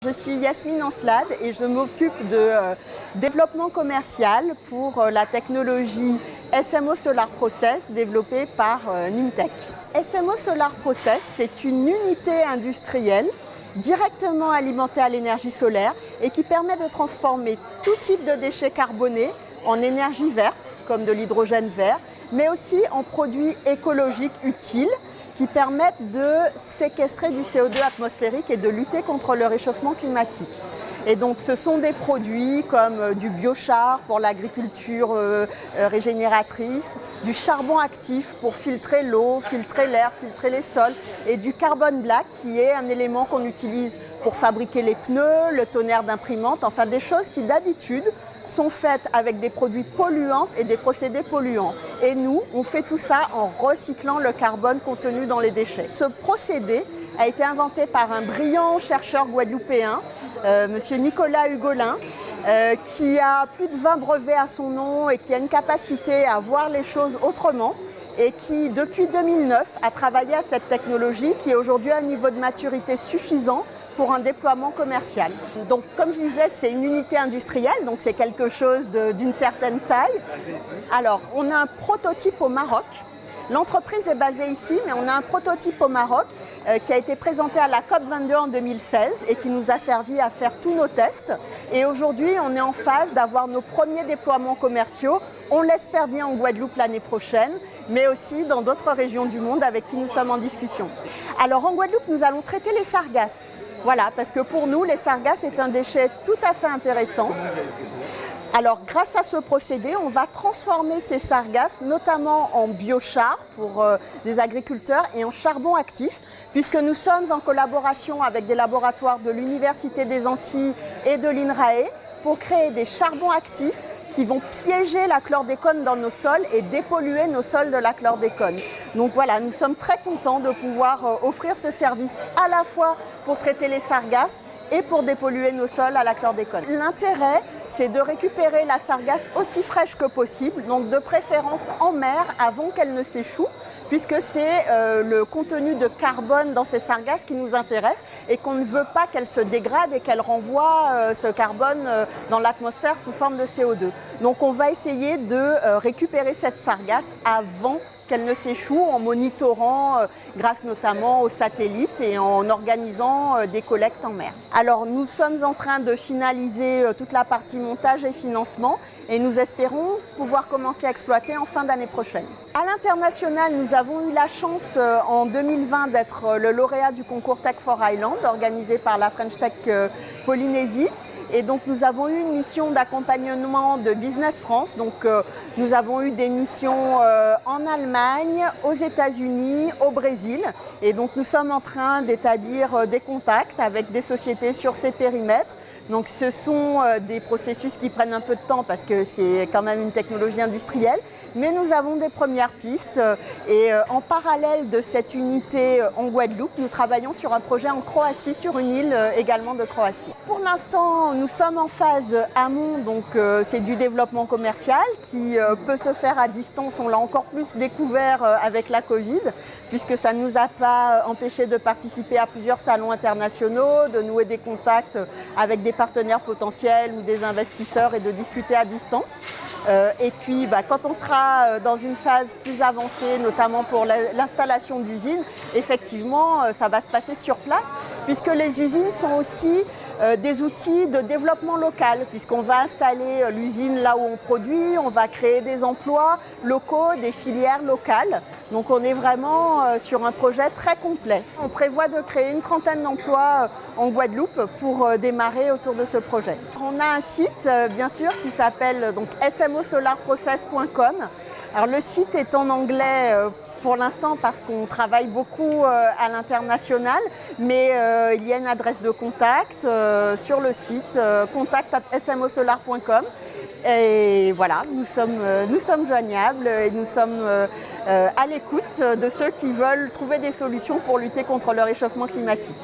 Je suis Yasmine Ancelade et je m'occupe de développement commercial pour la technologie SMO Solar Process développée par Nimtech. SMO Solar Process, c'est une unité industrielle directement alimentée à l'énergie solaire et qui permet de transformer tout type de déchets carbonés en énergie verte, comme de l'hydrogène vert, mais aussi en produits écologiques utiles qui permettent de séquestrer du CO2 atmosphérique et de lutter contre le réchauffement climatique. Et donc ce sont des produits comme du biochar pour l'agriculture régénératrice, du charbon actif pour filtrer l'eau, filtrer l'air, filtrer les sols, et du carbone black qui est un élément qu'on utilise pour fabriquer les pneus, le tonnerre d'imprimante, enfin des choses qui d'habitude sont faites avec des produits polluants et des procédés polluants. Et nous, on fait tout ça en recyclant le carbone contenu dans les déchets. Ce procédé a été inventé par un brillant chercheur guadeloupéen, monsieur Nicolas Hugolin, qui a plus de 20 brevets à son nom et qui a une capacité à voir les choses autrement et qui, depuis 2009, a travaillé à cette technologie qui est aujourd'hui à un niveau de maturité suffisant pour un déploiement commercial. Donc, comme je disais, c'est une unité industrielle, donc c'est quelque chose d'une certaine taille. Alors, on a un prototype au Maroc. L'entreprise est basée ici, mais on a un prototype au Maroc qui a été présenté à la COP22 en 2016 et qui nous a servi à faire tous nos tests. Et aujourd'hui, on est en phase d'avoir nos premiers déploiements commerciaux. On l'espère bien en Guadeloupe l'année prochaine, mais aussi dans d'autres régions du monde avec qui nous sommes en discussion. Alors en Guadeloupe, nous allons traiter les sargasses. Voilà, parce que pour nous, les sargasses est un déchet tout à fait intéressant. Alors, grâce à ce procédé, on va transformer ces sargasses, notamment en biochar pour les agriculteurs et en charbon actif, puisque nous sommes en collaboration avec des laboratoires de l'Université des Antilles et de l'INRAE pour créer des charbons actifs qui vont piéger la chlordécone dans nos sols et dépolluer nos sols de la chlordécone. Donc voilà, nous sommes très contents de pouvoir offrir ce service à la fois pour traiter les sargasses et pour dépolluer nos sols à la chlordécone. L'intérêt, c'est de récupérer la sargasse aussi fraîche que possible, donc de préférence en mer avant qu'elle ne s'échoue, puisque c'est le contenu de carbone dans ces sargasses qui nous intéresse et qu'on ne veut pas qu'elle se dégrade et qu'elle renvoie ce carbone dans l'atmosphère sous forme de CO2. Donc on va essayer de récupérer cette sargasse avant qu'elle ne s'échoue en monitorant grâce notamment aux satellites et en organisant des collectes en mer. Alors nous sommes en train de finaliser toute la partie montage et financement et nous espérons pouvoir commencer à exploiter en fin d'année prochaine. À l'international, nous avons eu la chance en 2020 d'être le lauréat du concours Tech for Island organisé par la French Tech Polynésie. Et donc nous avons eu une mission d'accompagnement de Business France. Donc nous avons eu des missions en Allemagne, aux États-Unis, au Brésil. Et donc nous sommes en train d'établir des contacts avec des sociétés sur ces périmètres. Donc ce sont des processus qui prennent un peu de temps parce que c'est quand même une technologie industrielle. Mais nous avons des premières pistes et en parallèle de cette unité en Guadeloupe, nous travaillons sur un projet en Croatie, sur une île également de Croatie. Pour l'instant, nous sommes en phase amont, donc c'est du développement commercial qui peut se faire à distance. On l'a encore plus découvert avec la Covid, puisque ça ne nous a pas empêché de participer à plusieurs salons internationaux, de nouer des contacts avec des partenaires potentiels ou des investisseurs et de discuter à distance. Et puis quand on sera dans une phase plus avancée, notamment pour l'installation d'usines, effectivement ça va se passer sur place, puisque les usines sont aussi des outils de développement local, puisqu'on va installer l'usine là où on produit, on va créer des emplois locaux, des filières locales. Donc on est vraiment sur un projet très complet. On prévoit de créer une trentaine d'emplois en Guadeloupe pour démarrer autour de ce projet. On a un site bien sûr qui s'appelle donc smosolarprocess.com. Alors le site est en anglais pour l'instant parce qu'on travaille beaucoup à l'international, mais il y a une adresse de contact sur le site contact@smosolar.com. Et voilà, nous sommes joignables et nous sommes à l'écoute de ceux qui veulent trouver des solutions pour lutter contre le réchauffement climatique.